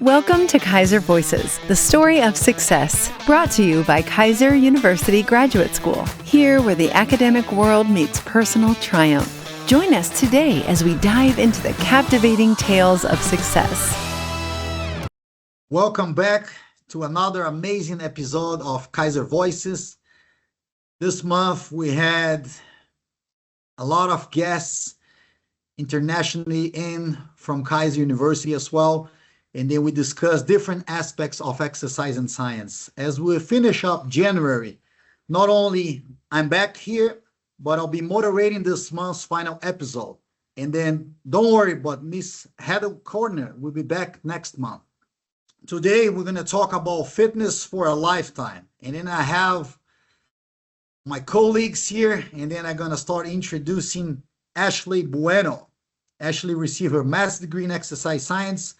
Welcome to Keiser Voices, the story of success, brought to you by Keiser University Graduate School, here where the academic world meets personal triumph. Join us today as we dive into the captivating tales of success. Welcome back to another amazing episode of Keiser Voices. This month we had a lot of guests internationally and from Keiser University as well. And then we discussed different aspects of exercise and science. As we finish up January, not only I'm back here, but I'll be moderating this month's final episode. And then don't worry, but Miss Heather Corner will be back next month. Today, we're going to talk about fitness for a lifetime. And then I have my colleagues here, and then I'm going to start introducing Ashleigh Bueno. Ashleigh received her master's degree in exercise science,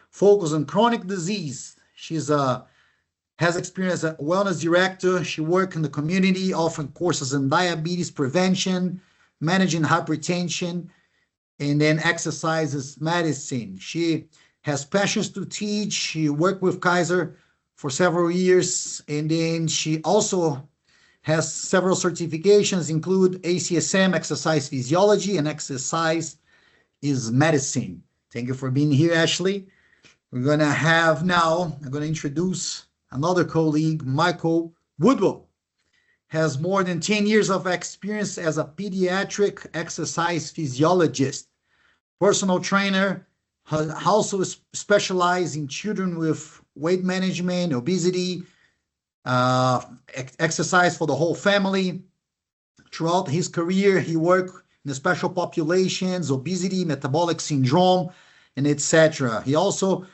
focus on chronic disease. She's has experience as a wellness director. She worked in the community, offering courses in diabetes prevention, managing hypertension, and then exercises medicine. She has passions to teach. She worked with Keiser for several years, and then she also has several certifications, include ACSM, exercise physiology, and exercise is medicine. Thank you for being here, Ashleigh. We're going to have now, I'm going to introduce another colleague, Michael Woodall. Has more than 10 years of experience as a pediatric exercise physiologist, personal trainer, also specialized in children with weight management, obesity, exercise for the whole family. Throughout his career, he worked in the special populations, obesity, metabolic syndrome, and etc. He also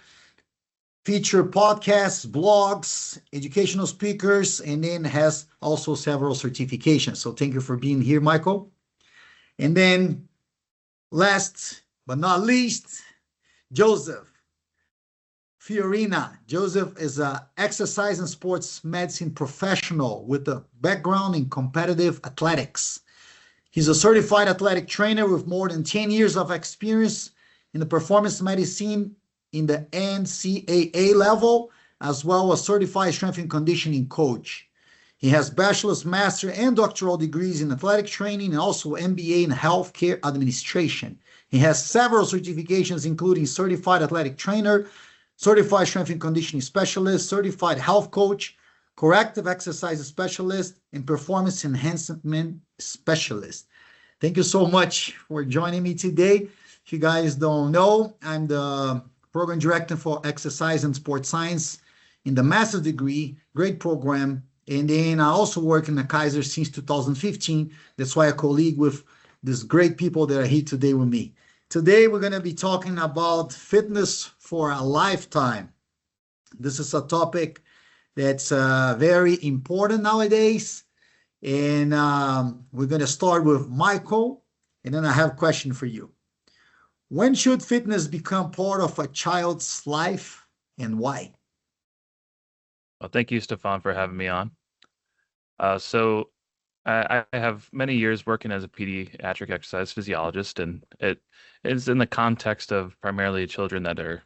featured podcasts, blogs, educational speakers, and then has also several certifications. So thank you for being here, Michael. And then last but not least, Joseph Fiorina. Joseph is an exercise and sports medicine professional with a background in competitive athletics. He's a certified athletic trainer with more than 10 years of experience in the performance medicine in the NCAA level, as well as certified strength and conditioning coach. He has bachelor's, master, and doctoral degrees in athletic training and also MBA in healthcare administration. He has several certifications, including certified athletic trainer, certified strength and conditioning specialist, certified health coach, corrective exercise specialist, and performance enhancement specialist. Thank you so much for joining me today. If you guys don't know, I'm the program director for exercise and sports science in the master's degree, great program. And then I also work in the Keiser since 2015. That's why I'm a colleague with these great people that are here today with me. Today, we're going to be talking about fitness for a lifetime. This is a topic that's very important nowadays. And we're going to start with Michael, and then I have a question for you. When should fitness become part of a child's life and why? Well, thank you, Stefan, for having me on. So I have many years working as a pediatric exercise physiologist, and it is in the context of primarily children that are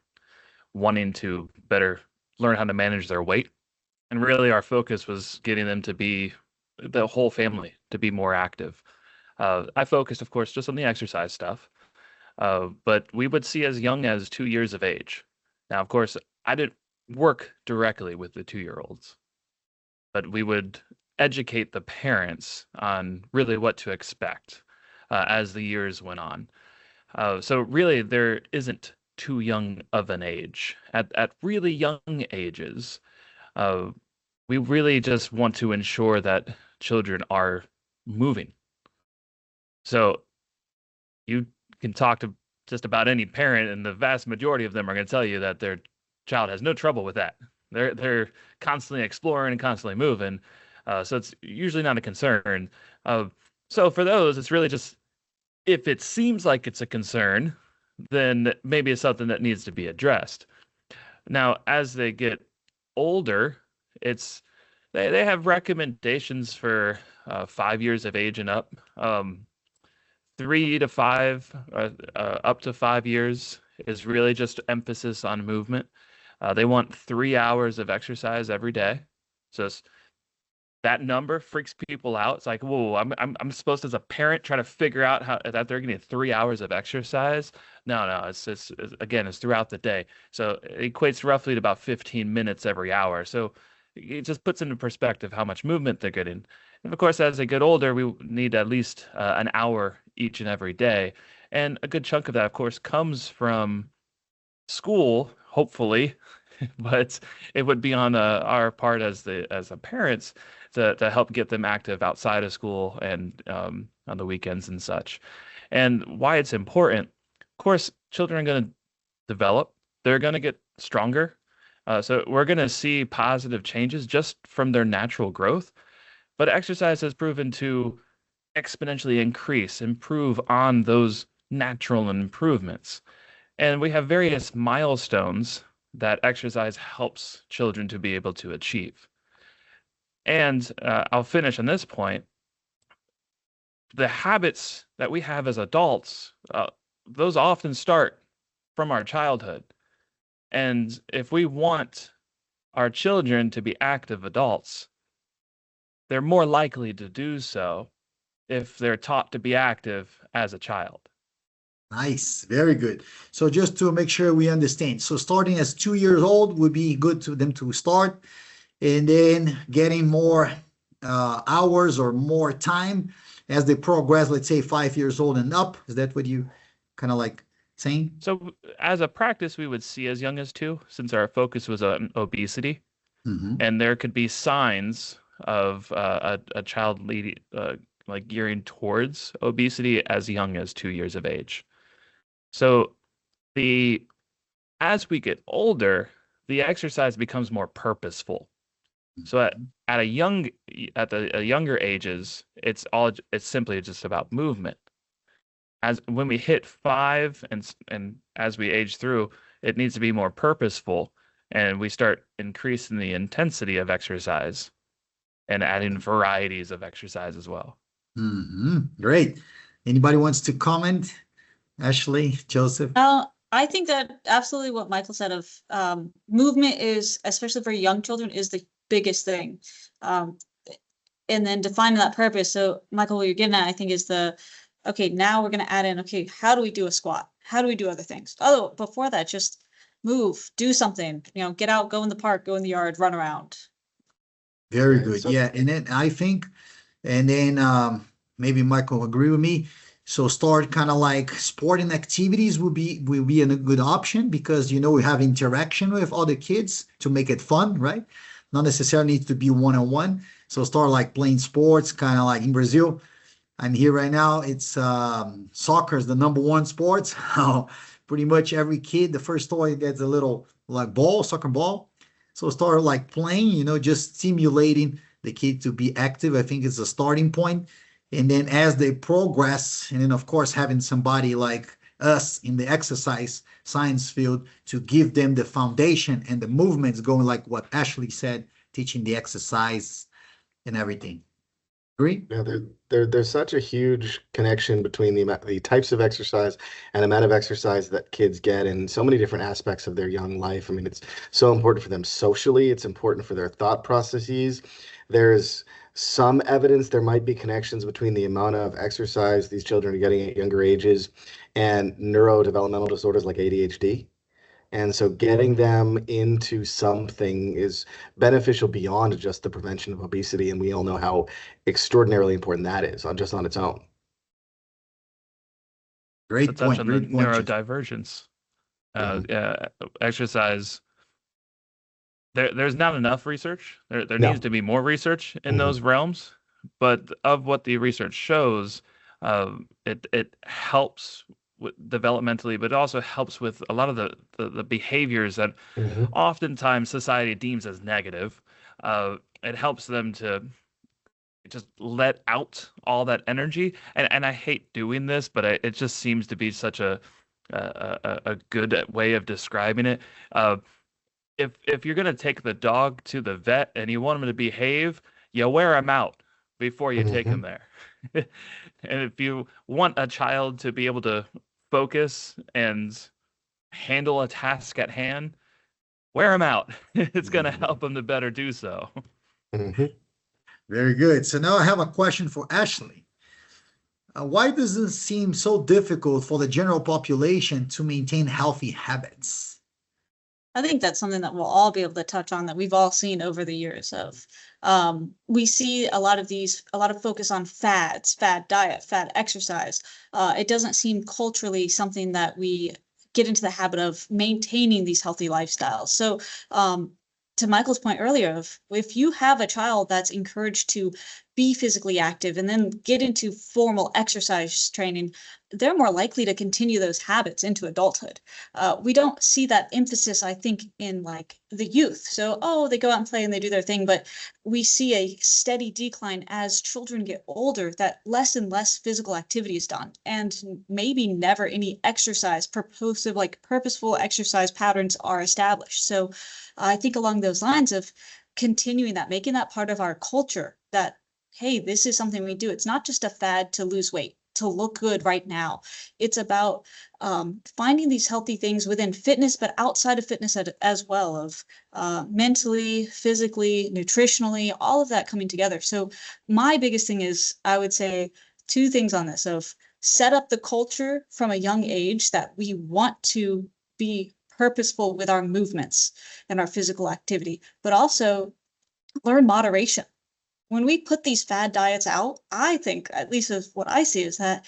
wanting to better learn how to manage their weight. And really our focus was getting them to be the whole family, to be more active. I focused, of course, just on the exercise stuff. But we would see as young as 2 years of age. Now, of course, I didn't work directly with the 2-year-olds, but we would educate the parents on really what to expect as the years went on. So really, there isn't too young of an age. At really young ages, we really just want to ensure that children are moving. So you can talk to just about any parent, and the vast majority of them are going to tell you that their child has no trouble with that. They're constantly exploring and constantly moving, so it's usually not a concern. So for those, it's really just, if it seems like it's a concern, then maybe it's something that needs to be addressed. Now, as they get older, they have recommendations for 5 years of age and up. 3 to 5, up to 5 years is really just emphasis on movement. They want 3 hours of exercise every day. So that number freaks people out. It's like, whoa, I'm supposed to, as a parent, try to figure out how that they're getting 3 hours of exercise. No, again, it's throughout the day. So it equates roughly to about 15 minutes every hour. So it just puts into perspective how much movement they're getting. And of course, as they get older, we need at least an hour each and every day. And a good chunk of that, of course, comes from school, hopefully, but it would be on our part as a parents to help get them active outside of school and on the weekends and such. And why it's important, of course, children are going to develop, they're going to get stronger. So we're going to see positive changes just from their natural growth. But exercise has proven to exponentially improve on those natural improvements. And we have various milestones that exercise helps children to be able to achieve. And I'll finish on this point. The habits that we have as adults, those often start from our childhood. And if we want our children to be active adults, they're more likely to do so if they're taught to be active as a child. Nice, very good. So just to make sure we understand, so starting as 2 years old would be good to them to start, and then getting more hours or more time as they progress, let's say 5 years old and up. Is that what you kind of like saying? So as a practice, we would see as young as 2, since our focus was on obesity, and there could be signs of a child leading, like gearing towards obesity as young as 2 years of age. So as we get older, the exercise becomes more purposeful. So at a younger ages, it's simply just about movement. As when we hit 5 and as we age through, it needs to be more purposeful, and we start increasing the intensity of exercise and adding varieties of exercise as well. Great. Anybody wants to comment? Ashleigh, Joseph? I think that absolutely what Michael said of movement is, especially for young children, is the biggest thing. And then defining that purpose. So Michael, what you're getting at, I think, is okay, now we're going to add in, okay, how do we do a squat? How do we do other things? Oh, before that, just move, do something, get out, go in the park, go in the yard, run around. Very good. Yeah. And then I think, and then maybe Michael will agree with me. So start kind of like sporting activities will be a good option, because we have interaction with other kids to make it fun, right? Not necessarily need to be one-on-one. So start like playing sports, kind of like in Brazil. I'm here right now. It's soccer is the #1 sport. Pretty much every kid, the first toy gets a little like soccer ball. So start like playing, just stimulating the kid to be active. I think it's a starting point. And then as they progress, and then of course having somebody like us in the exercise science field to give them the foundation and the movements going, like what Ashleigh said, teaching the exercise and everything. Agree? Yeah, there's such a huge connection between the types of exercise and the amount of exercise that kids get in so many different aspects of their young life. I mean, it's so important for them socially. It's important for their thought processes. There's some evidence there might be connections between the amount of exercise these children are getting at younger ages and neurodevelopmental disorders like ADHD. And so getting them into something is beneficial beyond just the prevention of obesity. And we all know how extraordinarily important that is just on its own. Great touch point. on the Great point. neurodivergence. Exercise. There's not enough research. There No. needs to be more research in those realms. But of what the research shows, it helps developmentally, but it also helps with a lot of the behaviors that oftentimes society deems as negative. It helps them to just let out all that energy. And I hate doing this, but it just seems to be such a good way of describing it. If you're going to take the dog to the vet and you want him to behave, you wear him out before you take him there. And if you want a child to be able to focus and handle a task at hand, wear them out. It's going to help them to better do so. Very good. So now I have a question for Ashleigh. Why does it seem so difficult for the general population to maintain healthy habits? I think that's something that we'll all be able to touch on, that we've all seen over the years of. We see a lot of focus on fads, fad diet, fad exercise. It doesn't seem culturally something that we get into the habit of maintaining these healthy lifestyles. So to Michael's point earlier, of if you have a child that's encouraged to be physically active and then get into formal exercise training, they're more likely to continue those habits into adulthood. We don't see that emphasis, I think, in like the youth. So, they go out and play and they do their thing, but we see a steady decline as children get older, that less and less physical activity is done, and maybe never any exercise, purposeful exercise patterns are established. So I think along those lines of continuing that, making that part of our culture, that, hey, this is something we do. It's not just a fad to lose weight, to look good right now. It's about finding these healthy things within fitness, but outside of fitness as well, of mentally, physically, nutritionally, all of that coming together. So my biggest thing is, I would say, two things on this: of set up the culture from a young age that we want to be purposeful with our movements and our physical activity, but also learn moderation. When we put these fad diets out, I think, at least as what I see, is that,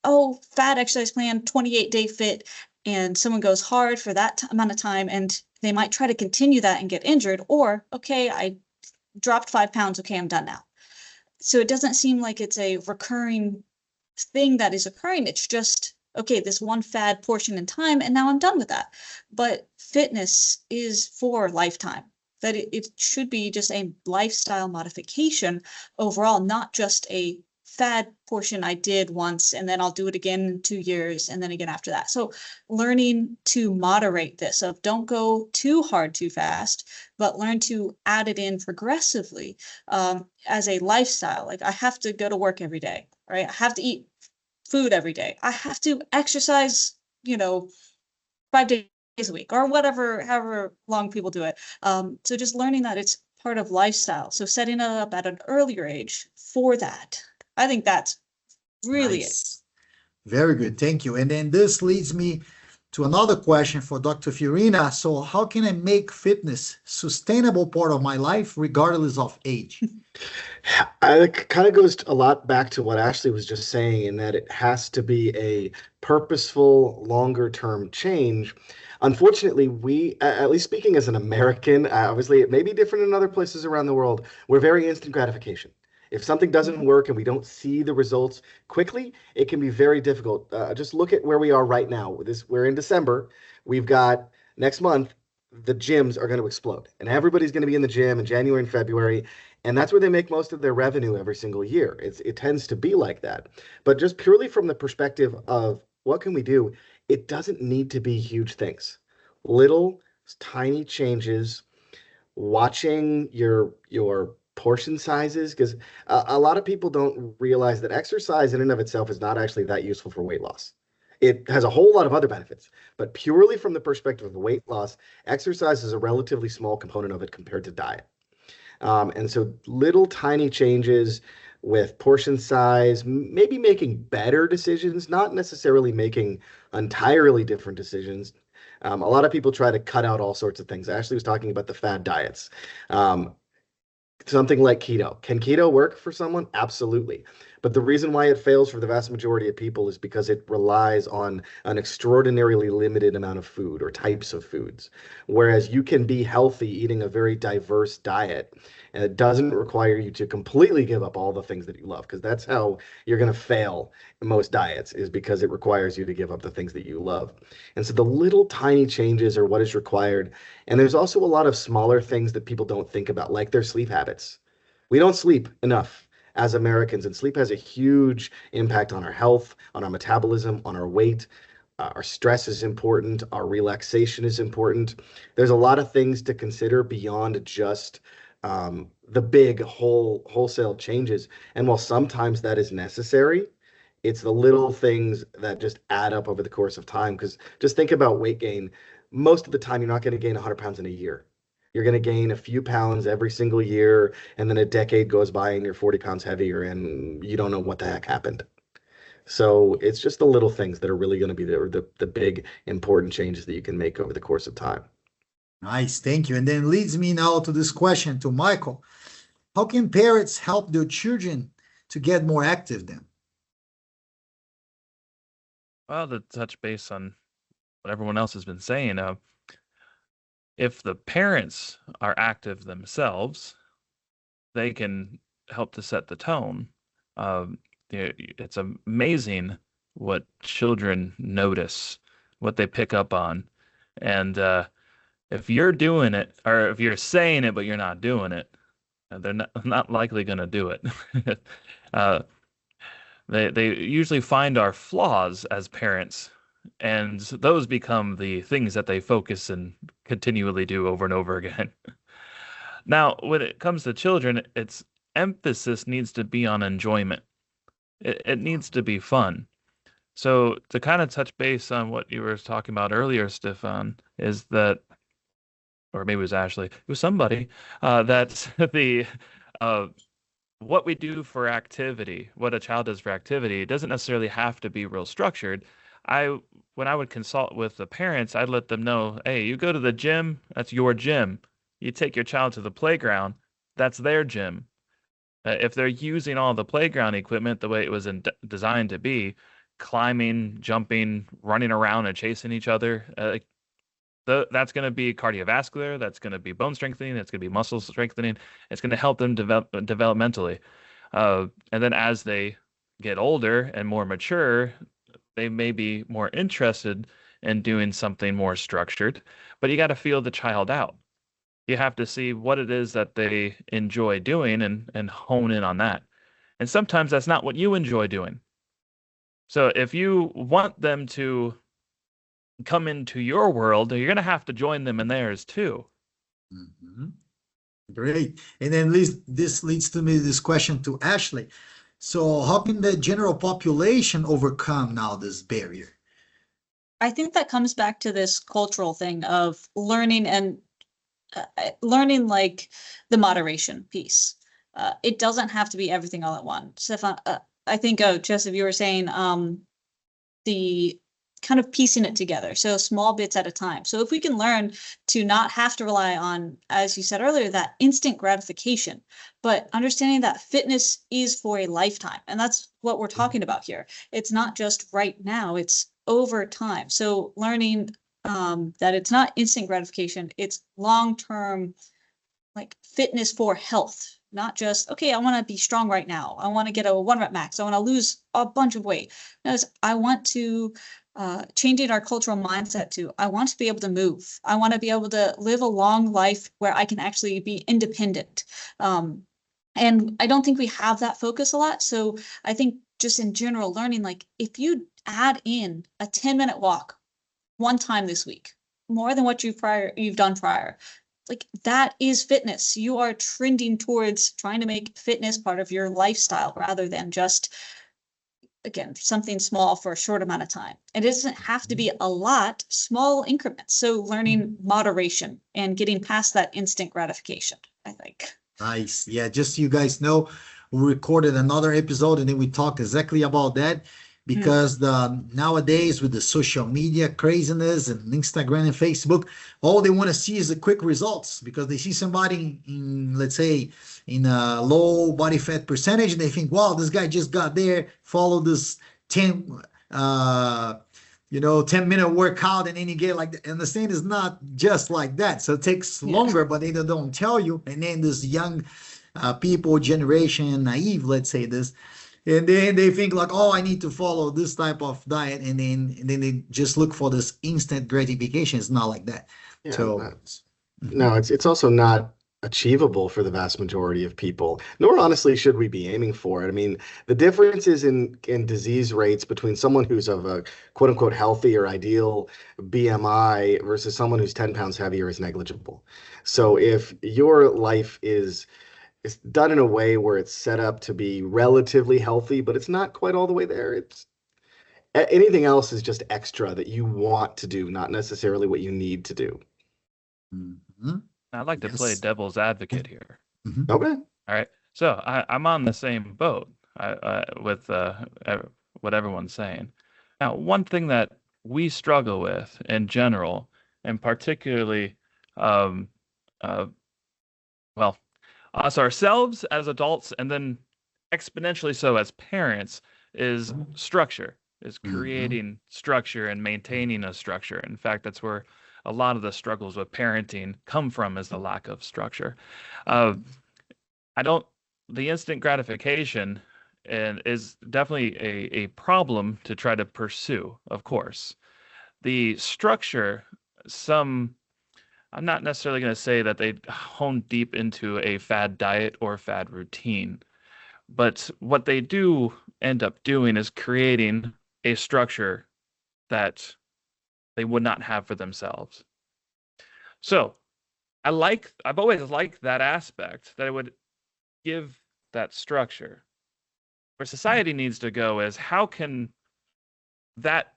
fad exercise plan, 28-day fit, and someone goes hard for that amount of time, and they might try to continue that and get injured, or, okay, I dropped 5 pounds, okay, I'm done now. So it doesn't seem like it's a recurring thing that is occurring. It's just, okay, this one fad portion in time, and now I'm done with that. But fitness is for lifetime. That it should be just a lifestyle modification overall, not just a fad portion I did once and then I'll do it again in 2 years and then again after that. So learning to moderate this, of don't go too hard too fast, but learn to add it in progressively as a lifestyle. Like, I have to go to work every day, right? I have to eat food every day. I have to exercise, 5 days a week, or however long people do it. So just learning that it's part of lifestyle. So setting it up at an earlier age for that. I think that's really Nice. Very good. Thank you. And then this leads me to another question for Dr. Fiorina. So how can I make fitness sustainable part of my life regardless of age? It kind of goes a lot back to what Ashleigh was just saying, in that it has to be a purposeful, longer term change. Unfortunately, we, at least speaking as an American, obviously it may be different in other places around the world, we're very instant gratification. If something doesn't work and we don't see the results quickly, it can be very difficult. Just look at where we are right now. We're in December. We've got next month, the gyms are going to explode, and everybody's going to be in the gym in January and February. And that's where they make most of their revenue every single year. It tends to be like that. But just purely from the perspective of what can we do, it doesn't need to be huge things. Little tiny changes, watching your portion sizes, because a lot of people don't realize that exercise in and of itself is not actually that useful for weight loss. It has a whole lot of other benefits, but purely from the perspective of weight loss, exercise is a relatively small component of it compared to diet. And so little tiny changes with portion size, maybe making better decisions, not necessarily making entirely different decisions. A lot of people try to cut out all sorts of things. Ashleigh was talking about the fad diets. Something like keto. Can keto work for someone? Absolutely. But the reason why it fails for the vast majority of people is because it relies on an extraordinarily limited amount of food or types of foods. Whereas you can be healthy eating a very diverse diet, and it doesn't require you to completely give up all the things that you love, because that's how you're going to fail in most diets, is because it requires you to give up the things that you love. And so the little tiny changes are what is required. And there's also a lot of smaller things that people don't think about, like their sleep habits. We don't sleep enough as Americans, and sleep has a huge impact on our health, on our metabolism, on our weight. Our stress is important. Our relaxation is important. There's a lot of things to consider beyond just the big wholesale changes. And while sometimes that is necessary, it's the little things that just add up over the course of time. Because just think about weight gain. most of the time, you're not going to gain 100 pounds in a year. You're going to gain a few pounds every single year, and then a decade goes by and you're 40 pounds heavier and you don't know what the heck happened. So it's just the little things that are really going to be the big important changes that you can make over the course of time. Nice, thank you. And then leads me now to this question to Michael. How can parents help their children to get more active then? Well, to touch base on what everyone else has been saying, if the parents are active themselves, they can help to set the tone. It's amazing what children notice, what they pick up on. And if you're doing it, or if you're saying it, but you're not doing it, they're not likely going to do it. They usually find our flaws as parents, and those become the things that they focus and continually do over and over again. Now, when it comes to children, its emphasis needs to be on enjoyment. It needs to be fun. So to kind of touch base on what you were talking about earlier, Stefan, is that, or maybe it was Ashleigh, it was somebody, that the what we do for activity, what a child does for activity, doesn't necessarily have to be real structured. When I would consult with the parents, I'd let them know, hey, you go to the gym, that's your gym. You take your child to the playground, that's their gym. If they're using all the playground equipment the way it was designed to be, climbing, jumping, running around and chasing each other, that's going to be cardiovascular, that's going to be bone strengthening, that's going to be muscle strengthening, it's going to help them develop developmentally. And then as they get older and more mature, they may be more interested in doing something more structured, but you got to feel the child out. You have to see what it is that they enjoy doing and hone in on that. And sometimes that's not what you enjoy doing. So if you want them to come into your world, you're going to have to join them in theirs too. Mm-hmm. Great. And then this leads to me this question to Ashleigh. So how can the general population overcome now this barrier? I think that comes back to this cultural thing of learning and learning like the moderation piece. It doesn't have to be everything all at once. Stefan, I think, Joseph, you were saying the kind of piecing it together. So small bits at a time. So if we can learn to not have to rely on, as you said earlier, that instant gratification, but understanding that fitness is for a lifetime. And that's what we're talking about here. It's not just right now, it's over time. So learning that it's not instant gratification, it's long-term like fitness for health, not just, okay, I want to be strong right now. I want to get a 1 rep max. I want to lose a bunch of weight. No, I want to changing our cultural mindset to, I want to be able to move. I want to be able to live a long life where I can actually be independent. And I don't think we have that focus a lot. So I think just in general learning, like if you add in a 10-minute walk one time this week, more than what you've done prior, like that is fitness. You are trending towards trying to make fitness part of your lifestyle rather than just, again, something small for a short amount of time. It doesn't have to be a lot, small increments. So learning moderation and getting past that instant gratification, I think. Nice. Yeah, just so you guys know, we recorded another episode and then we talked exactly about that. Because nowadays with the social media craziness and Instagram and Facebook, all they want to see is the quick results because they see somebody in, let's say, in a low body fat percentage and they think, wow, this guy just got there, follow this 10-minute workout and then you get like that. And the thing is not just like that. So it takes longer, but they don't tell you. And then this young people, generation, naive, let's say this, and then they think like, oh, I need to follow this type of diet, and then they just look for this instant gratification. It's not like that. Yeah, So no, it's also not achievable for the vast majority of people, nor honestly should we be aiming for it. I mean, the differences in disease rates between someone who's of a quote unquote healthy or ideal BMI versus someone who's 10 pounds heavier is negligible. So if your life is done in a way where it's set up to be relatively healthy, but it's not quite all the way there, Anything else is just extra that you want to do, not necessarily what you need to do. Mhm. I'd like to play Yes. devil's advocate here. Mhm. Okay. All right. So I'm on the same boat with what everyone's saying. Now, one thing that we struggle with in general, and particularly, um, uh, well, us ourselves as adults, and then exponentially so as parents, is structure, is Mhm. creating structure and maintaining a structure. In fact, that's where a lot of the struggles with parenting come from, is the lack of structure. Uh, I don't, the instant gratification and is definitely a problem to try to pursue, of course. The structure, some, I'm not necessarily going to say that they hone deep into a fad diet or fad routine, but what they do end up doing is creating a structure that they would not have for themselves. So I've always liked that aspect, that it would give that structure. Where society needs to go is, how can that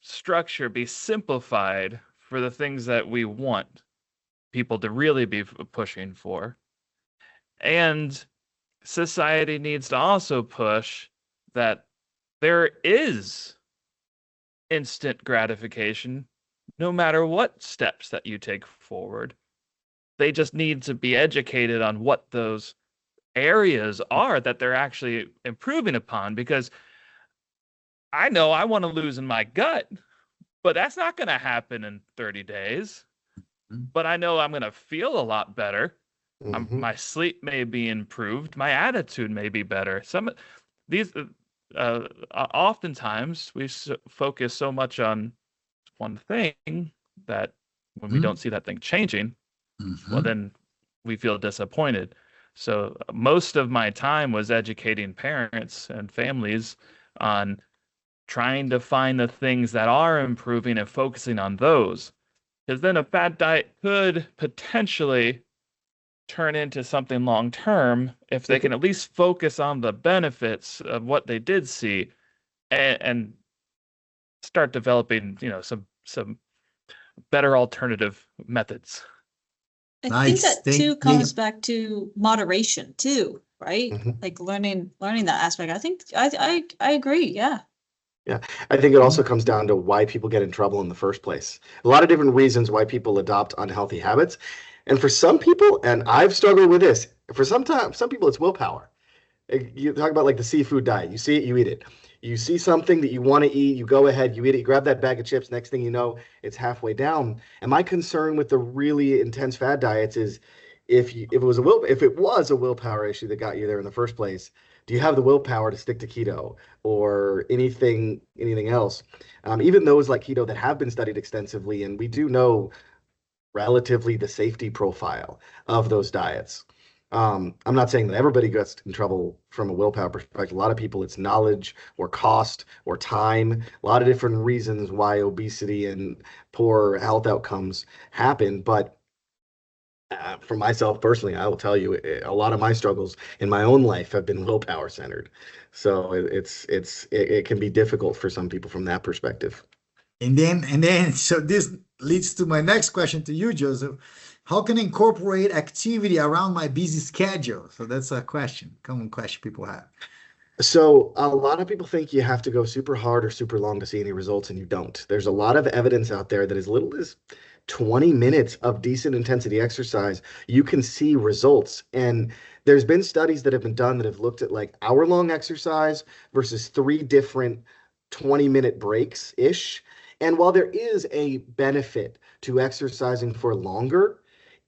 structure be simplified for the things that we want people to really be pushing for? And society needs to also push that there is instant gratification no matter what steps that you take forward. They just need to be educated on what those areas are that they're actually improving upon, because I know I want to lose in my gut, but that's not going to happen in 30 days. Mhm. But I know I'm going to feel a lot better. Hmm. My sleep may be improved. My attitude may be better. Some these oftentimes we focus so much on one thing that when we don't see that thing changing, well, Mhm. then we feel disappointed. So most of my time was educating parents and families on trying to find the things that are improving and focusing on those. Because then a fat diet could potentially turn into something long term if they can at least focus on the benefits of what they did see, and start developing, some better alternative methods. I think Nice. that too Yeah. comes back to moderation too, right? Hmm. Like learning that aspect. I think I agree. Yeah. Yeah, I think it also comes down to why people get in trouble in the first place. A lot of different reasons why people adopt unhealthy habits. And for some people, and I've struggled with this, for some people it's willpower. You talk about like the seafood diet. You see it, you eat it. You see something that you want to eat, you go ahead, you eat it, you grab that bag of chips, next thing you know, it's halfway down. And my concern with the really intense fad diets is, if it was a willpower issue that got you there in the first place, do you have the willpower to stick to keto or anything else? Even those like keto that have been studied extensively, and we do know relatively the safety profile of those diets. I'm not saying that everybody gets in trouble from a willpower perspective. A lot of people, it's knowledge or cost or time, a lot of different reasons why obesity and poor health outcomes happen. But for myself personally, I will tell you, a lot of my struggles in my own life have been willpower centered. So it can be difficult for some people from that perspective. And then, so this leads to my next question to you, Joseph. How can I incorporate activity around my busy schedule? So that's a common question people have. So a lot of people think you have to go super hard or super long to see any results, and you don't. There's a lot of evidence out there that as little as 20 minutes of decent intensity exercise, you can see results. And there's been studies that have been done that have looked at like hour-long exercise versus three different 20-minute breaks ish. And while there is a benefit to exercising for longer,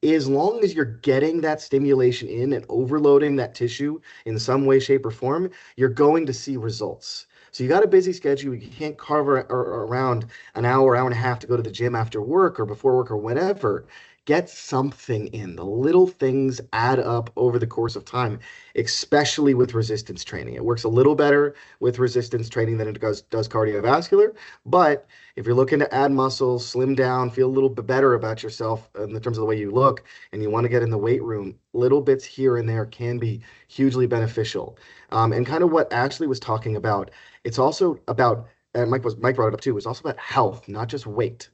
as long as you're getting that stimulation in and overloading that tissue in some way, shape, or form, you're going to see results. So you got a busy schedule. You can't carve around an hour and a half to go to the gym after work or before work or whatever. Get something in. The little things add up over the course of time, especially with resistance training. It works a little better with resistance training than it does cardiovascular. But if you're looking to add muscle, slim down, feel a little bit better about yourself in terms of the way you look, and you want to get in the weight room, little bits here and there can be hugely beneficial. And kind of what Ashleigh was talking about, it's also about and Mike brought it up too, was also about health, not just weight.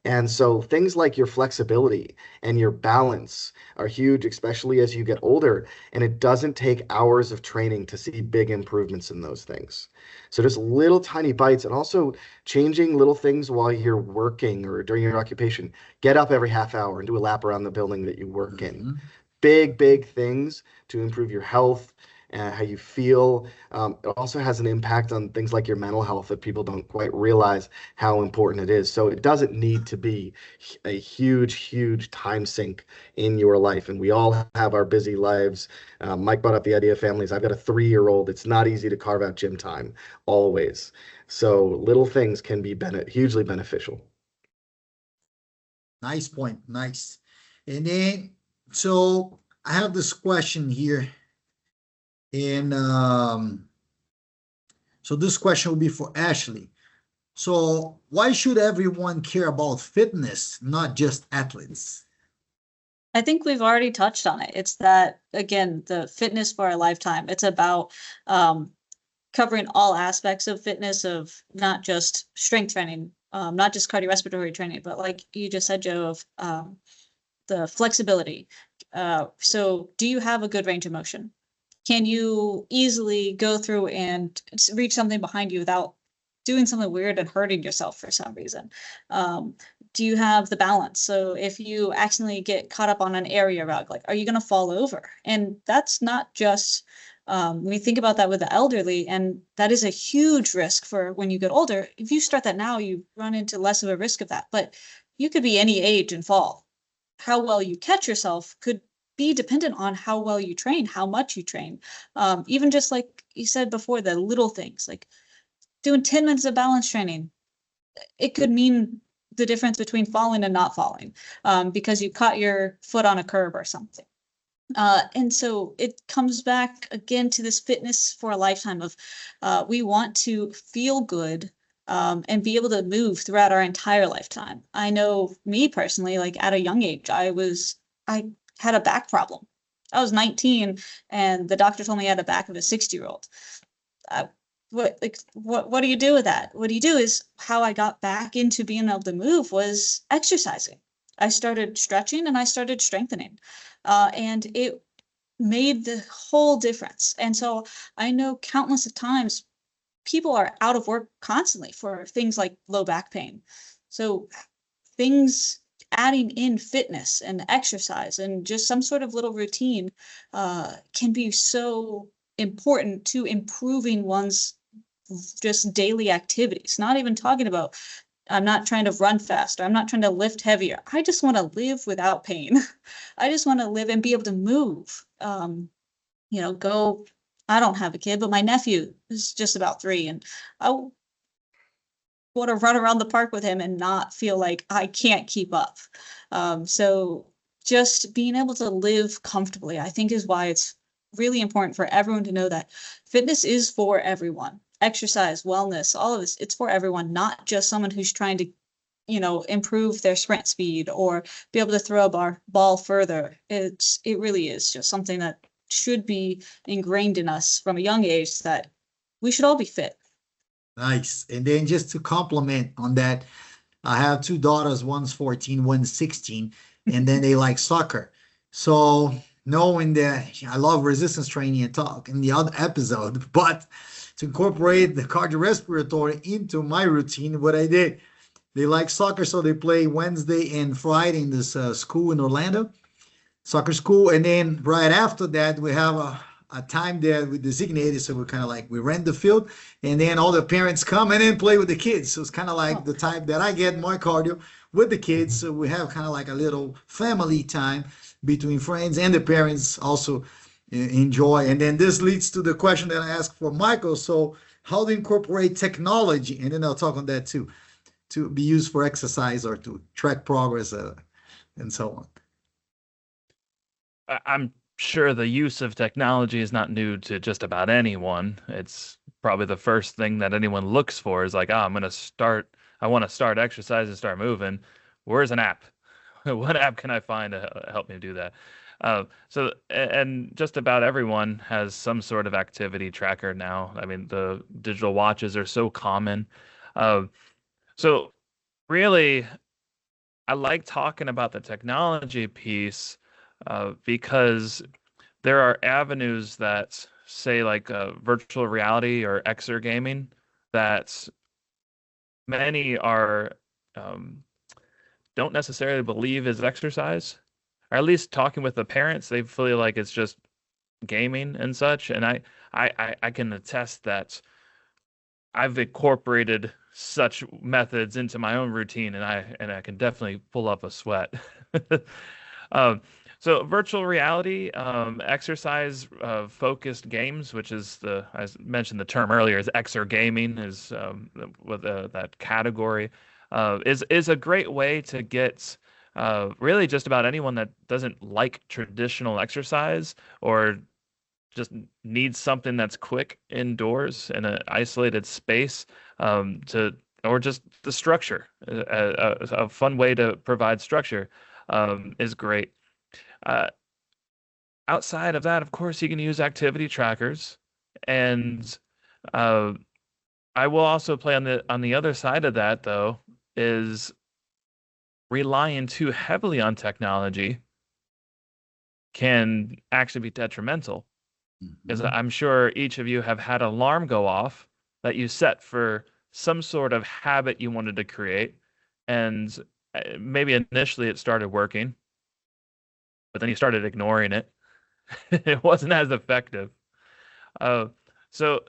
And so things like your flexibility and your balance are huge, especially as you get older. And it doesn't take hours of training to see big improvements in those things. So just little tiny bites, and also changing little things while you're working or during your occupation. Get up every half hour and do a lap around the building that you work in. Big things to improve your health and how you feel. It also has an impact on things like your mental health that people don't quite realize how important it is. So it doesn't need to be a huge time sink in your life. And we all have our busy lives. Mike brought up the idea of families. I've got a 3-year-old. It's not easy to carve out gym time always. So little things can be hugely beneficial. Nice point. Nice. And then, so I have this question here. And so this question will be for Ashleigh. So why should everyone care about fitness, not just athletes? I think we've already touched on it. It's that, again, the fitness for a lifetime. It's about covering all aspects of fitness, of not just strength training, not just cardiorespiratory training, but like you just said, Joe, of the flexibility. So do you have a good range of motion? Can you easily go through and reach something behind you without doing something weird and hurting yourself for some reason? Do you have the balance? So if you accidentally get caught up on an area rug, like, are you going to fall over? And that's not just, we think about that with the elderly, and that is a huge risk for when you get older. If you start that now, you run into less of a risk of that, but you could be any age and fall. How well you catch yourself could be dependent on how well you train, how much you train. Even just like you said before, the little things like doing 10 minutes of balance training, it could mean the difference between falling and not falling, because you caught your foot on a curb or something. And so it comes back again to this fitness for a lifetime of we want to feel good and be able to move throughout our entire lifetime. I know me personally, like at a young age, I had a back problem. I was 19 and the doctor told me I had the back of a 60-year-old. What do you do with that? What do you do is how I got back into being able to move was exercising. I started stretching and I started strengthening, and it made the whole difference. And so I know countless of times people are out of work constantly for things like low back pain. So things, adding in fitness and exercise and just some sort of little routine can be so important to improving one's just daily activities. Not even talking about, I'm not trying to run faster, I'm not trying to lift heavier. I just want to live without pain. I just want to live and be able to move. Go. I don't have a kid, but my nephew is just about 3, and I want to run around the park with him and not feel like I can't keep up. So just being able to live comfortably, I think, is why it's really important for everyone to know that fitness is for everyone. Exercise, wellness, all of this, it's for everyone, not just someone who's trying to, improve their sprint speed or be able to throw a ball further. It really is just something that should be ingrained in us from a young age, that we should all be fit. Nice. And then just to compliment on that, I have 2 daughters, one's 14, one's 16, and then they like soccer. So knowing that I love resistance training and talk in the other episode, but to incorporate the cardiorespiratory into my routine, what I did, they like soccer, so they play Wednesday and Friday in this school in Orlando, soccer school. And then right after that, we have a time there we designated, so we're kind of like, we rent the field, and then all the parents come and then play with the kids. So it's kind of like the time that I get my cardio with the kids. So we have kind of like a little family time between friends, and the parents also enjoy. And then this leads to the question that I asked for Michael. So how to incorporate technology, and then I'll talk on that too, to be used for exercise or to track progress and so on. I'm sure the use of technology is not new to just about anyone. It's probably the first thing that anyone looks for is like, I want to start exercise and start moving. Where's an app? What app can I find to help me do that? And just about everyone has some sort of activity tracker now. I mean, the digital watches are so common. So really, I like talking about the technology piece because there are avenues that say like virtual reality or XR gaming that many are don't necessarily believe is exercise, or at least talking with the parents, they feel like it's just gaming and such. And I can attest that I've incorporated such methods into my own routine, and I can definitely pull up a sweat. Um, so virtual reality, exercise focused games, which is I mentioned the term earlier, is XR gaming, is with that category, is a great way to get really just about anyone that doesn't like traditional exercise or just needs something that's quick indoors in an isolated space, or just the structure. A fun way to provide structure is great. Outside of that, of course, you can use activity trackers, and I will also play on the other side of that, though, is relying too heavily on technology can actually be detrimental. Because I'm sure each of you have had an alarm go off that you set for some sort of habit you wanted to create, and maybe initially it started working, but then you started ignoring it. It wasn't as effective. So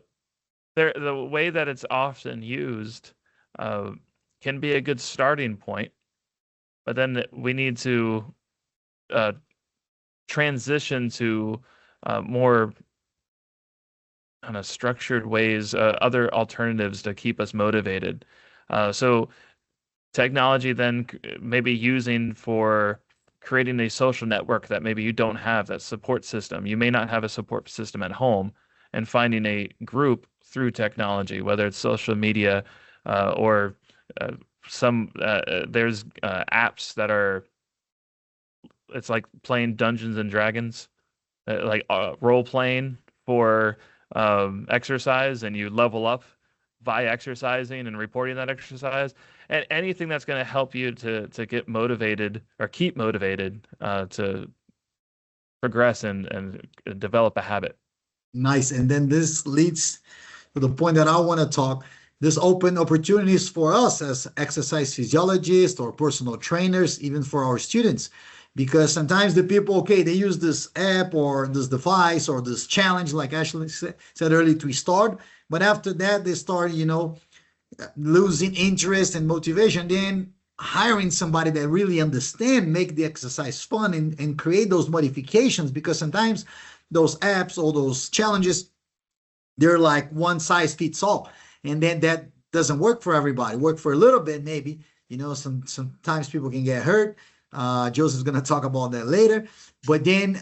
the way that it's often used can be a good starting point, but then we need to transition to more kind of structured ways, other alternatives to keep us motivated. So technology then maybe using for creating a social network that maybe you don't have, that support system. You may not have a support system at home, and finding a group through technology, whether it's social media or there's apps that are, it's like playing Dungeons and Dragons, like role playing for exercise, and you level up by exercising and reporting that exercise, and anything that's going to help you to get motivated or keep motivated to progress and develop a habit. Nice. And then this leads to the point that I want to talk. This open opportunities for us as exercise physiologists or personal trainers, even for our students, because sometimes the people, okay, they use this app or this device or this challenge, like Ashleigh said earlier, to start, but after that they start, losing interest and motivation. Then hiring somebody that really understand, make the exercise fun, and create those modifications, because sometimes those apps or those challenges, they're like one size fits all, and then that doesn't work for everybody. Work for a little bit, maybe, sometimes people can get hurt. Joseph's going to talk about that later. But then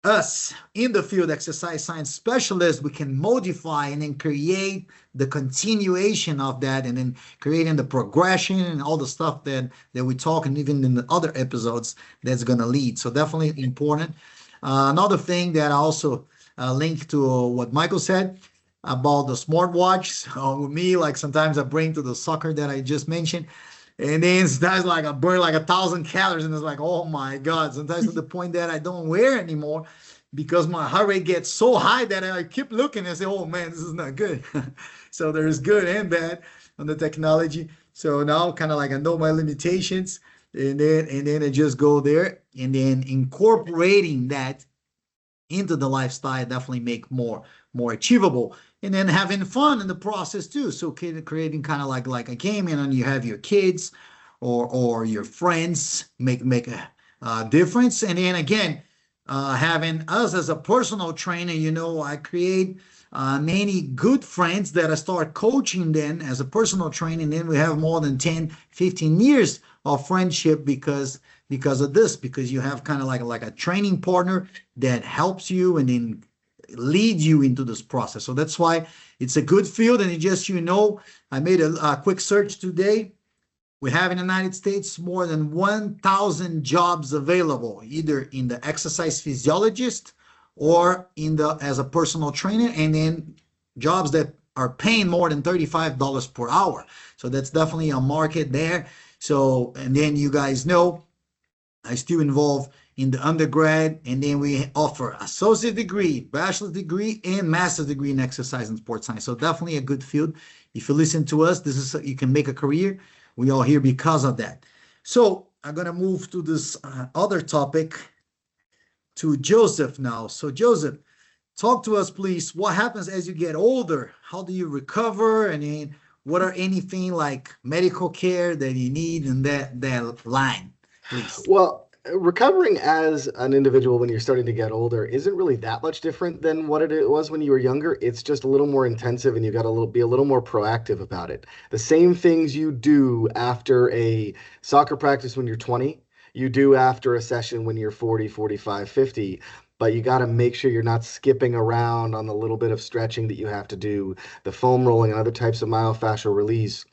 us in the field, exercise science specialists, we can modify and then create the continuation of that, and then creating the progression and all the stuff that we talk, and even in the other episodes that's going to lead. So definitely important. Another thing that I also link to what Michael said about the smartwatch. With me, like sometimes I bring to the soccer that I just mentioned, and then sometimes like I burn like 1,000 calories, and it's like, oh my God, sometimes to the point that I don't wear anymore because my heart rate gets so high that I keep looking and say, oh man, this is not good. So there's good and bad on the technology. So now kind of like I know my limitations, and then I just go there, and then incorporating that into the lifestyle definitely make more achievable, and then having fun in the process too. So creating kind of like a game, and you have your kids or your friends make a difference. And then again, having us as a personal trainer, I create many good friends that I start coaching then as a personal trainer, and then we have more than 10-15 years of friendship because of this, because you have kind of like a training partner that helps you and then lead you into this process. So that's why it's a good field. And I made a quick search today, We have in the United States more than 1,000 jobs available, either in the exercise physiologist or as a personal trainer, and then jobs that are paying more than $35 per hour. So that's definitely a market there. So, and then you guys know, I still involved in the undergrad, and then we offer associate degree, bachelor's degree, and master's degree in exercise and sports science. So definitely a good field. If you listen to us, this is you can make a career. We are here because of that. So I'm gonna move to this other topic, to Joseph now. So Joseph, talk to us, please. What happens as you get older? How do you recover? And then what are anything like medical care that you need in that line, please? Well, recovering as an individual when you're starting to get older isn't really that much different than what it was when you were younger. It's just a little more intensive, and you got to be a little more proactive about it. The same things you do after a soccer practice when you're 20, you do after a session when you're 40, 45, 50. But you got to make sure you're not skipping around on the little bit of stretching that you have to do, the foam rolling and other types of myofascial release.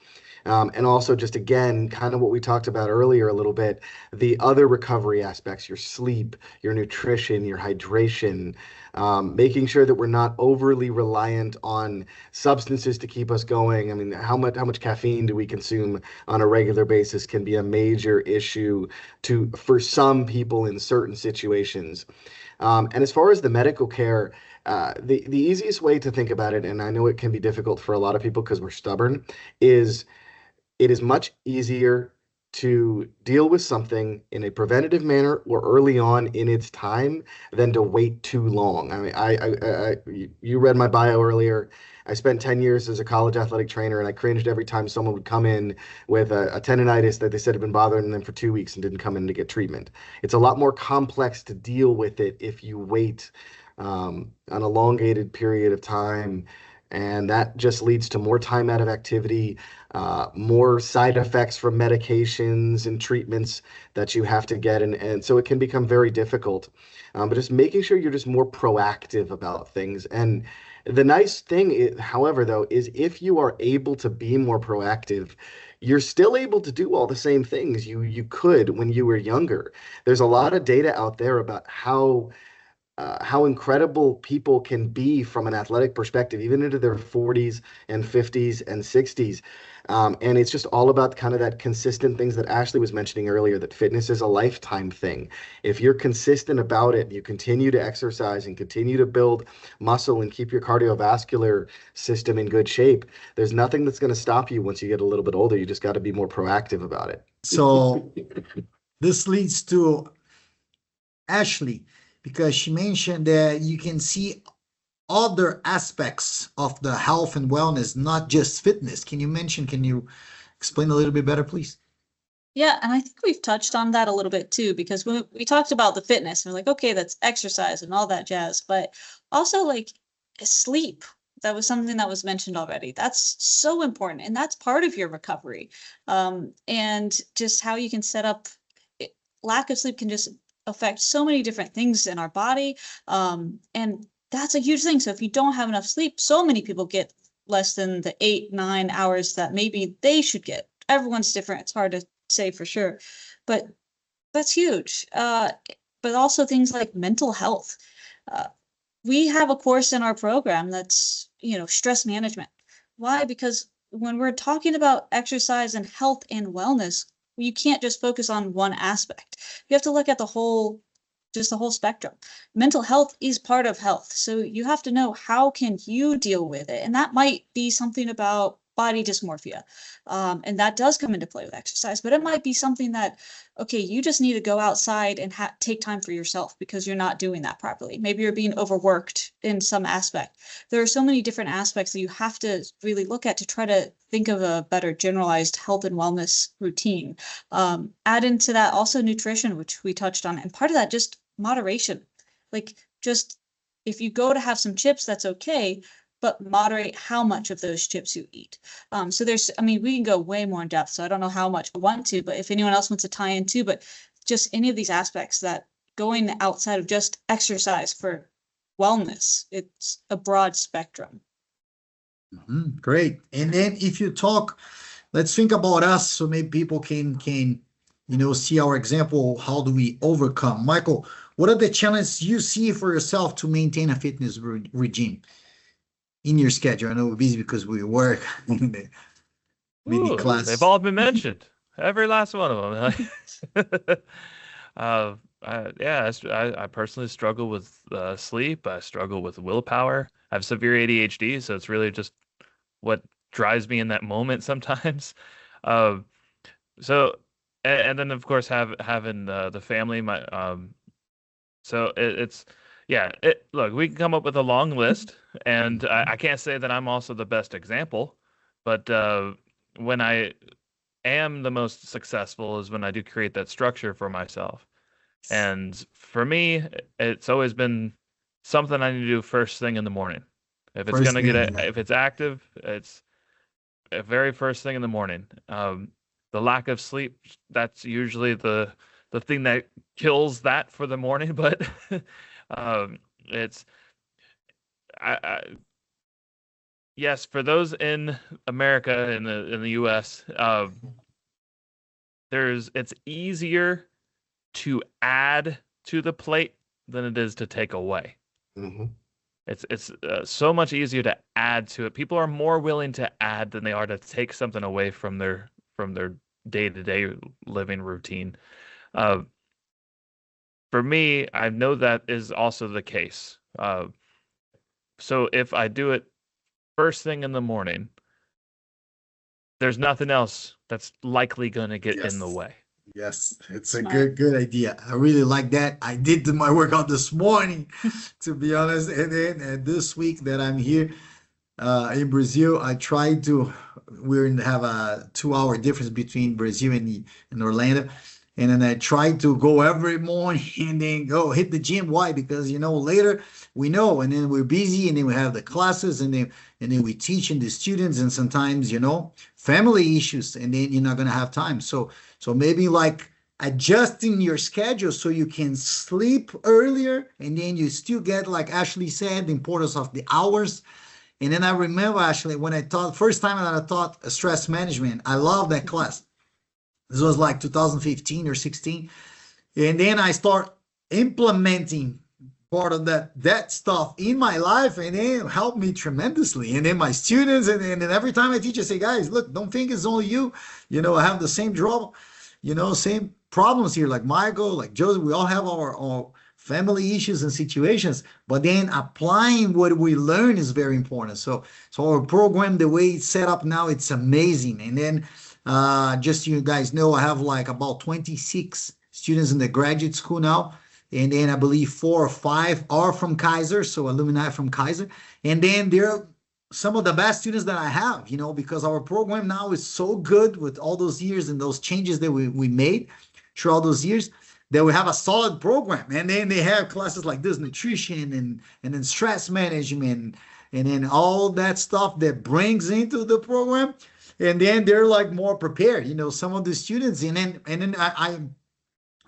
And also just, again, kind of what we talked about earlier a little bit, the other recovery aspects, your sleep, your nutrition, your hydration, making sure that we're not overly reliant on substances to keep us going. I mean, how much caffeine do we consume on a regular basis can be a major issue for some people in certain situations. And as far as the medical care, the easiest way to think about it, and I know it can be difficult for a lot of people because we're stubborn, is it is much easier to deal with something in a preventative manner or early on in its time than to wait too long. I mean, you read my bio earlier. I spent 10 years as a college athletic trainer, and I cringed every time someone would come in with a tendonitis that they said had been bothering them for 2 weeks and didn't come in to get treatment. It's a lot more complex to deal with it if you wait an elongated period of time. And that just leads to more time out of activity, more side effects from medications and treatments that you have to get. And so it can become very difficult. But just making sure you're just more proactive about things. And the nice thing, however, though, is if you are able to be more proactive, you're still able to do all the same things you could when you were younger. There's a lot of data out there about how incredible people can be from an athletic perspective, even into their 40s and 50s and 60s. And it's just all about kind of that consistent things that Ashleigh was mentioning earlier, that fitness is a lifetime thing. If you're consistent about it, you continue to exercise and continue to build muscle and keep your cardiovascular system in good shape, there's nothing that's going to stop you once you get a little bit older. You just got to be more proactive about it. So this leads to Ashleigh, because she mentioned that you can see other aspects of the health and wellness, not just fitness. Can you explain a little bit better, please? Yeah, and I think we've touched on that a little bit too, because when we talked about the fitness, we're like, okay, that's exercise and all that jazz, but also like sleep. That was something that was mentioned already. That's so important, and that's part of your recovery. And just how you can set up, lack of sleep can just affect so many different things in our body. And that's a huge thing. So if you don't have enough sleep, so many people get less than the 8-9 hours that maybe they should get. Everyone's different. It's hard to say for sure, but that's huge. But also things like mental health. We have a course in our program that's, stress management. Why? Because when we're talking about exercise and health and wellness, you can't just focus on one aspect. You have to look at the whole spectrum. Mental health is part of health. So you have to know, how can you deal with it? And that might be something about body dysmorphia. And that does come into play with exercise, but it might be something that, okay, you just need to go outside and take time for yourself because you're not doing that properly. Maybe you're being overworked in some aspect. There are so many different aspects that you have to really look at to try to think of a better generalized health and wellness routine. Add into that also nutrition, which we touched on, and part of that just moderation. Like, just if you go to have some chips, that's okay, but moderate how much of those chips you eat. So we can go way more in depth, so I don't know how much I want to, but if anyone else wants to tie in too, but just any of these aspects, that going outside of just exercise for wellness, it's a broad spectrum. Great. And then if you talk let's think about us so maybe people can see our example. How do we overcome? Michael, what are the challenges you see for yourself to maintain a fitness regime in your schedule? I know we're busy because we work, maybe class. They've all been mentioned. Every last one of them. Yeah, I personally struggle with sleep. I struggle with willpower. I have severe ADHD, so it's really just what drives me in that moment sometimes. Uh, so, and then of course having the family. So it's yeah. Look, we can come up with a long list, and I can't say that I'm also the best example, but when I am the most successful is when I do create that structure for myself. And for me, it's always been something I need to do first thing in the morning. If it's gonna if it's active, it's very first thing in the morning. The lack of sleep, that's usually the thing that kills that for the morning. But it's yes, for those in America, in the US, it's easier to add to the plate than it is to take away. Mm-hmm. It's so much easier to add to it. People are more willing to add than they are to take something away from their day-to-day living routine. For me, I know that is also the case. So if I do it first thing in the morning, there's nothing else that's likely going to get in the way. Yes, it's a good idea. I really like that. I did my workout this morning, to be honest. And then this week that I'm here in Brazil, I tried to. We have a 2-hour difference between Brazil and Orlando, and then I tried to go every morning and then go hit the gym. Why? Because later we know, and then we're busy, and then we have the classes, and then we teaching the students, and sometimes family issues, and then you're not gonna have time. So maybe like adjusting your schedule so you can sleep earlier, and then you still get, like Ashleigh said, the importance of the hours. And then I remember, Ashleigh, when I taught, first time that I taught stress management, I love that class. This was like 2015 or 16. And then I start implementing part of that stuff in my life, and it helped me tremendously. And then my students, and then every time I teach, I say, guys, look, don't think it's only you. I have the same trouble, same problems here, like Michael, like Joseph. We all have our family issues and situations, but then applying what we learn is very important. So our program, the way it's set up now, it's amazing. And then just so you guys know, I have like about 26 students in the graduate school now. And then I believe 4 or 5 are from Keiser, so alumni from Keiser. And then they're some of the best students that I have, because our program now is so good with all those years and those changes that we made through all those years, that we have a solid program. And then they have classes like this, nutrition and then stress management, and then all that stuff that brings into the program. And then they're like more prepared, some of the students. And then I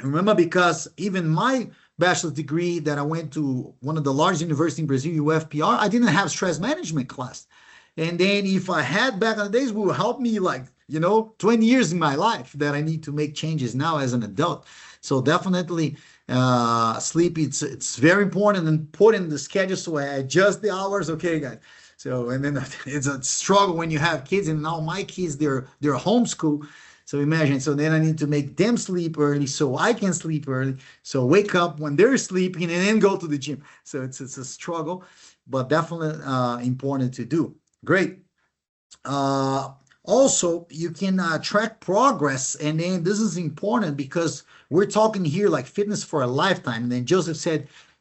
remember, because even my bachelor's degree that I went to one of the largest universities in Brazil, UFPR, I didn't have stress management class. And then if I had back in the days, it would help me 20 years in my life that I need to make changes now as an adult. So definitely sleep, it's very important, and put in the schedule so I adjust the hours. Okay, guys. So, and then it's a struggle when you have kids, and now my kids, they're homeschool. So imagine, so then I need to make them sleep early so I can sleep early. So wake up when they're sleeping and then go to the gym. So it's a struggle, but definitely important to do. Great. Also, you can track progress, and then this is important because we're talking here like fitness for a lifetime. And then Joseph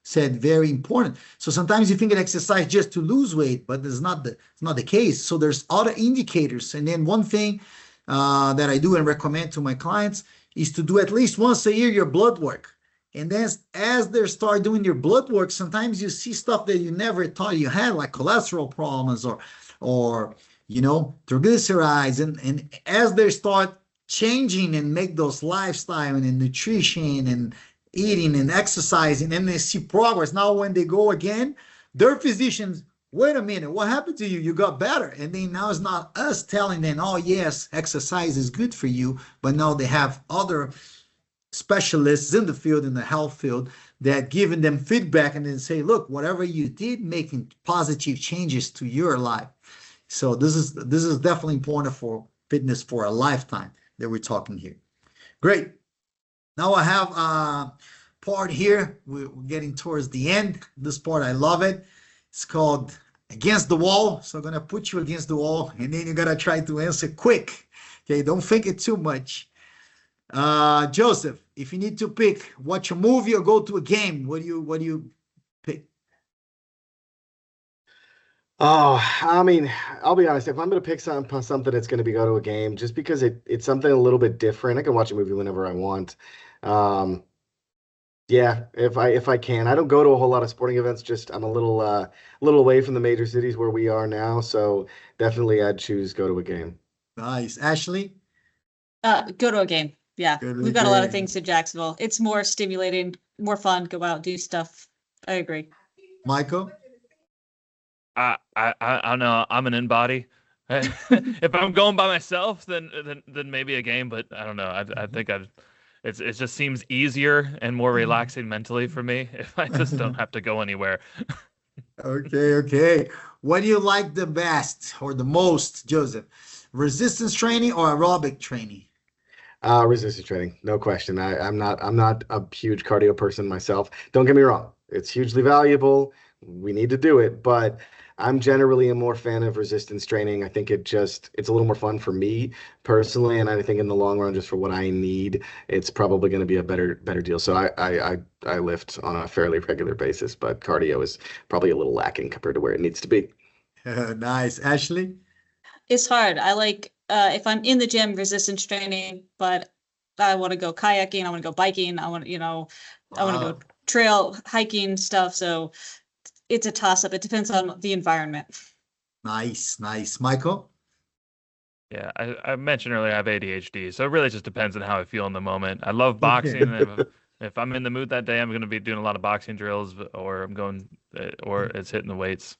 said very important. So sometimes you think of exercise just to lose weight, but it's not the case. So there's other indicators. And then one thing that I do and recommend to my clients is to do at least once a year your blood work. And then as they start doing your blood work, sometimes you see stuff that you never thought you had, like cholesterol problems or triglycerides. And as they start changing and make those lifestyle and nutrition and eating and exercising, and they see progress. Now when they go again, their physicians wait a minute, what happened to you? You got better. And then now it's not us telling them, oh, yes, exercise is good for you. But now they have other specialists in the field, in the health field, that giving them feedback and then say, look, whatever you did, making positive changes to your life. So this is definitely important for fitness for a lifetime that we're talking here. Great. Now I have a part here. We're getting towards the end. This part, I love it. It's called Against the Wall. So I'm going to put you against the wall, and then you got to try to answer quick. Okay, don't think it too much. Joseph, if you need to pick, watch a movie or go to a game, what do you pick? Oh, I mean, I'll be honest. If I'm going to pick something, it's going to be go to a game, just because it's something a little bit different. I can watch a movie whenever I want. Yeah, if I can. I don't go to a whole lot of sporting events. Just I'm a little away from the major cities where we are now. So definitely, I'd choose go to a game. Nice. Ashleigh? Go to a game. Yeah, Go to a we've got a lot of game. things in Jacksonville. It's more stimulating, more fun. Go out, do stuff. I agree. Michael? I don't know. I'm an in-body. If I'm going by myself, then maybe a game. But I don't know. I think it just seems easier and more relaxing mentally for me if I just don't have to go anywhere. Okay. What do you like the best or the most, Joseph? Resistance training or aerobic training? Resistance training, no question. I'm not a huge cardio person myself. Don't get me wrong. It's hugely valuable. We need to do it, but I'm generally a more fan of resistance training. I think it's a little more fun for me personally, and I think in the long run, just for what I need, it's probably going to be a better deal. So I lift on a fairly regular basis, but cardio is probably a little lacking compared to where it needs to be. Nice. Ashleigh? It's hard. I like if I'm in the gym, resistance training, but I want to go kayaking. I want to go biking. I want to Wow. go trail hiking stuff. So it's a toss up. It depends on the environment. Nice. Michael? Yeah, I mentioned earlier I have ADHD, so it really just depends on how I feel in the moment. I love boxing. If I'm in the mood that day, I'm going to be doing a lot of boxing drills, or it's hitting the weights.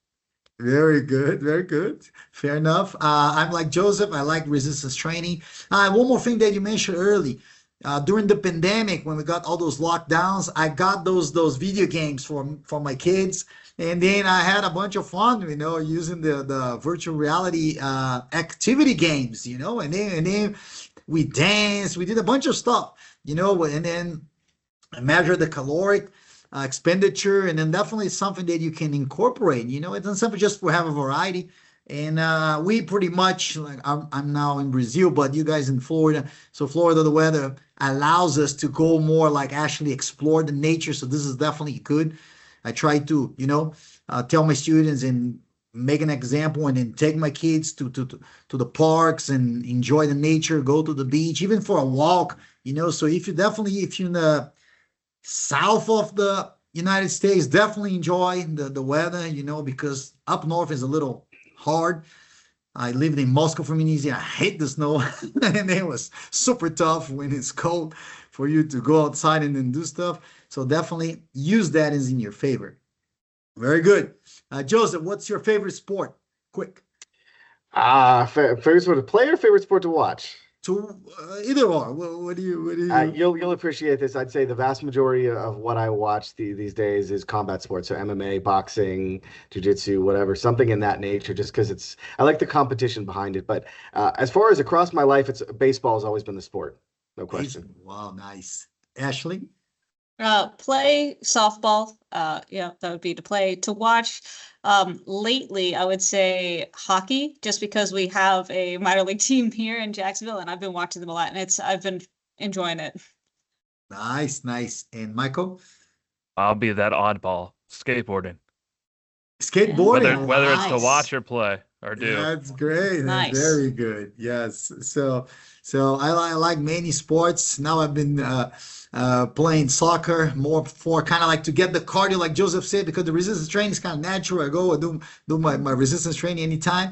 Very good. Fair enough. I'm like Joseph. I like resistance training. One more thing that you mentioned early. During the pandemic, when we got all those lockdowns, I got those video games for my kids, and then I had a bunch of fun, using the virtual reality activity games, and then we danced, we did a bunch of stuff, and then I measured the caloric expenditure, and then definitely something that you can incorporate. It's not something just to have a variety. And we pretty much, like, I'm now in Brazil, but you guys in Florida. So Florida, the weather allows us to go more, like, actually explore the nature. So this is definitely good. I try to, tell my students and make an example, and then take my kids to the parks and enjoy the nature, go to the beach, even for a walk. So if you're in the south of the United States, definitely enjoy the weather, because up north is a little hard. I lived in Moscow for many years. I hate the snow, and it was super tough when it's cold for you to go outside and then do stuff. So definitely use that as in your favor. Very good. Joseph, what's your favorite sport? Quick. Favorite sport to play or favorite sport to watch? To either or. What do you? You'll appreciate this. I'd say the vast majority of what I watch these days is combat sports, so MMA, boxing, jiu-jitsu, whatever, something in that nature. Just because I like the competition behind it. But as far as across my life, baseball has always been the sport, no question. Wow, nice. Ashleigh? Play softball. That would be to play. To watch, lately, I would say hockey, just because we have a minor league team here in Jacksonville, and I've been watching them a lot, and I've been enjoying it. Nice. And Michael? I'll be that oddball. Skateboarding. Skateboarding. Whether it's Nice. to watch or play or do. That's great. Nice. Very good. Yes. So I like many sports. Now I've been playing soccer more for kind of like to get the cardio, like Joseph said, because the resistance training is kind of natural. I go and do my resistance training anytime.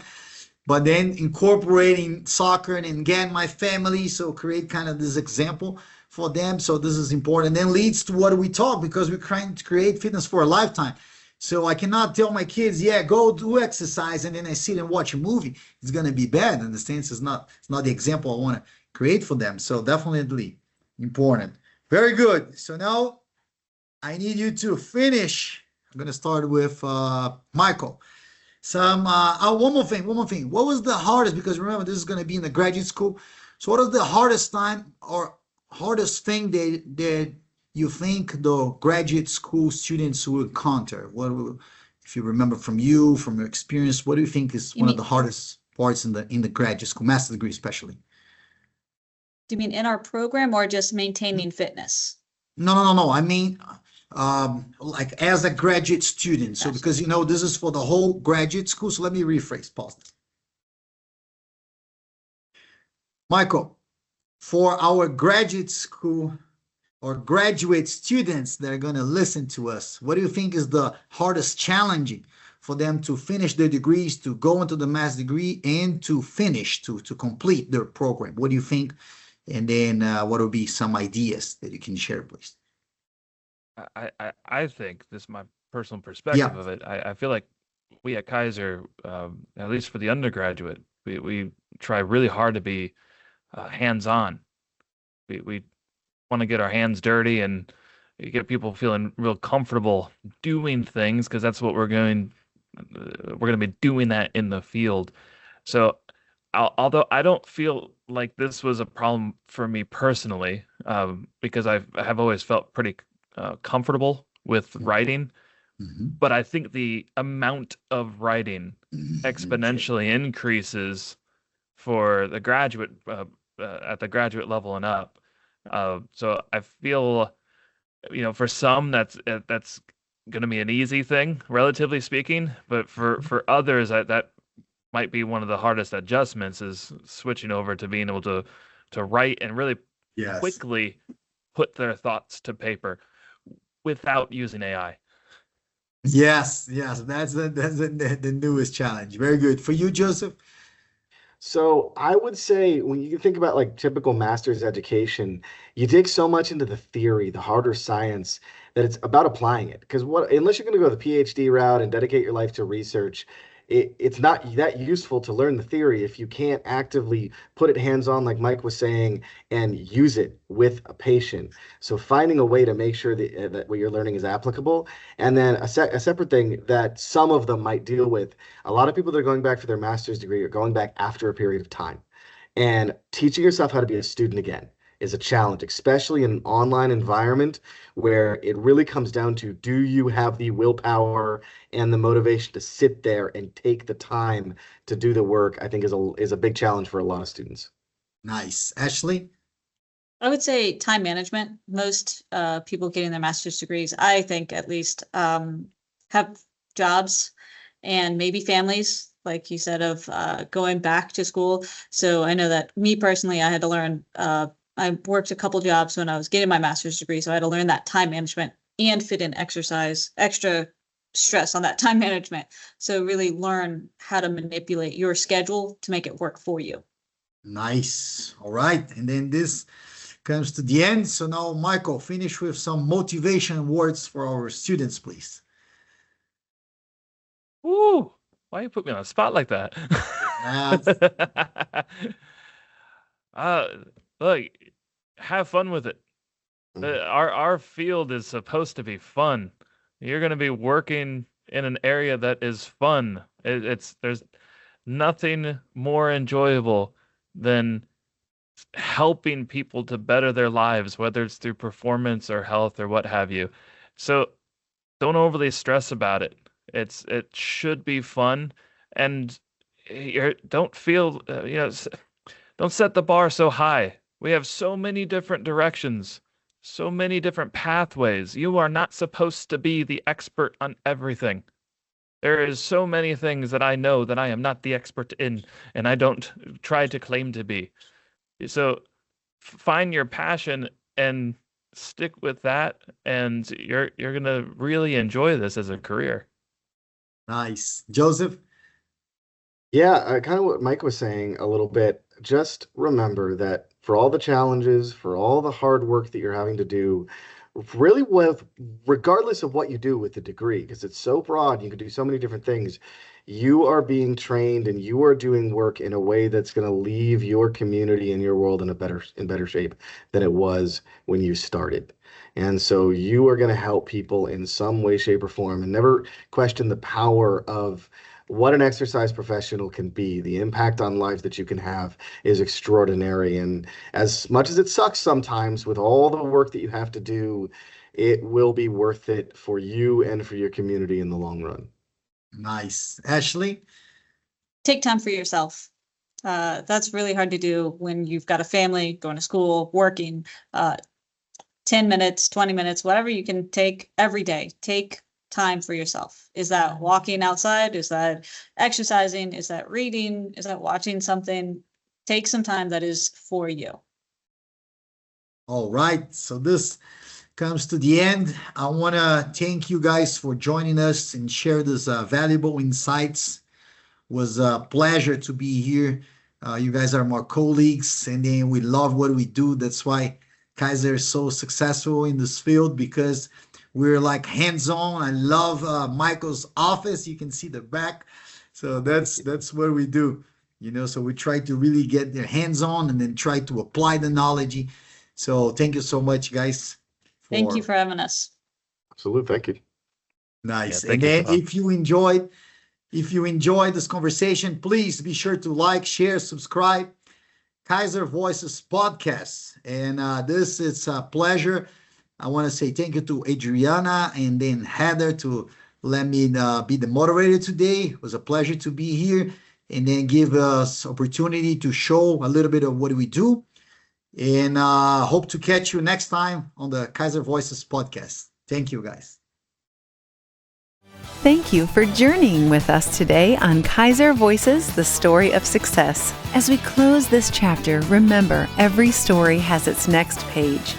But then incorporating soccer and get my family, so create kind of this example for them. So this is important. And then leads to what we talk, because we're trying to create fitness for a lifetime. So I cannot tell my kids, yeah, go do exercise, and then I sit and watch a movie. It's gonna be bad. Understand? It's not the example I want to create for them. So definitely important. Very good. So now I need you to finish. I'm gonna start with Michael. One more thing. What was the hardest? Because remember, this is gonna be in the graduate school. So what is the hardest time or hardest thing that you think the graduate school students will encounter? If you remember from your experience, what do you think is one of the hardest parts in the graduate school, master degree especially? Do you mean in our program or just maintaining fitness? No. I mean, like as a graduate student. So because this is for the whole graduate school. So let me rephrase. Pause this. Michael, for our graduate school or graduate students that are going to listen to us, what do you think is the hardest challenging for them to finish their degrees, to go into the master's degree, and to finish, to complete their program? What do you think? And then what would be some ideas that you can share, please? I think, this is my personal perspective of it, I feel like we at Keiser, at least for the undergraduate, we try really hard to be hands-on. We want to get our hands dirty and get people feeling real comfortable doing things, because that's what we're going to be doing that in the field. So although I don't feel like this was a problem for me personally, because I have always felt pretty comfortable with writing, but I think the amount of writing exponentially increases for the graduate at the graduate level and up. So I feel, for some that's going to be an easy thing, relatively speaking, but for others that might be one of the hardest adjustments, is switching over to being able to write and really quickly put their thoughts to paper without using AI. Yes, that's the newest challenge. Very good. For you, Joseph? So I would say when you think about like typical master's education, you dig so much into the theory, the harder science, that it's about applying it. Because unless you're going to go the PhD route and dedicate your life to research, it's not that useful to learn the theory if you can't actively put it hands-on, like Mike was saying, and use it with a patient. So finding a way to make sure that what you're learning is applicable. And then a separate thing that some of them might deal with, a lot of people that are going back for their master's degree are going back after a period of time. And teaching yourself how to be a student again is a challenge, especially in an online environment where it really comes down to, do you have the willpower and the motivation to sit there and take the time to do the work? I think is a big challenge for a lot of students. Nice. Ashleigh? I would say time management. Most people getting their master's degrees, I think at least, have jobs and maybe families, like you said, of going back to school. So I know that me personally, I had to learn, I worked a couple jobs when I was getting my master's degree, so I had to learn that time management and fit in exercise, extra stress on that time management. So really learn how to manipulate your schedule to make it work for you. Nice. All right. And then this comes to the end. So now, Michael, finish with some motivation words for our students, please. Ooh, why you put me on a spot like that? Look, have fun with it. Our field is supposed to be fun. You're going to be working in an area that is fun. There's nothing more enjoyable than helping people to better their lives, whether it's through performance or health or what have you. So don't overly stress about it. It should be fun, and don't feel don't set the bar so high. We have so many different directions, so many different pathways. You are not supposed to be the expert on everything. There is so many things that I know that I am not the expert in, and I don't try to claim to be. So find your passion and stick with that, and you're going to really enjoy this as a career. Nice. Joseph? Yeah, kind of what Mike was saying a little bit. Just remember that for all the challenges, for all the hard work that you're having to do, really with, regardless of what you do with the degree, because it's so broad, you can do so many different things. You are being trained and you are doing work in a way that's going to leave your community and your world in better shape than it was when you started. And so you are going to help people in some way, shape, or form, and never question the power of what an exercise professional can be. The impact on life that you can have is extraordinary. And as much as it sucks sometimes with all the work that you have to do, it will be worth it for you and for your community in the long run. Nice. Ashleigh? Take time for yourself. That's really hard to do when you've got a family, going to school, working. 10 minutes, 20 minutes, whatever you can take every day. Take time for yourself. Is that walking outside? Is that exercising? Is that reading? Is that watching something? Take some time that is for you. All right. So this comes to the end. I want to thank you guys for joining us and share this valuable insights. It was a pleasure to be here. You guys are my colleagues, and then we love what we do. That's why Keiser is so successful in this field, because we're like hands-on. I love Michael's office. You can see the back. So that's what we do, so we try to really get their hands-on and then try to apply the knowledge. So thank you so much, guys. Thank you for having us. Absolutely. Thank you. Nice. Yeah, and then if you enjoyed this conversation, please be sure to like, share, subscribe. Keiser Voices podcast. And this is a pleasure. I want to say thank you to Adriana and then Heather to let me be the moderator today. It was a pleasure to be here and then give us opportunity to show a little bit of what we do. And hope to catch you next time on the Keiser Voices podcast. Thank you, guys. Thank you for journeying with us today on Keiser Voices, the story of success. As we close this chapter, remember, every story has its next page.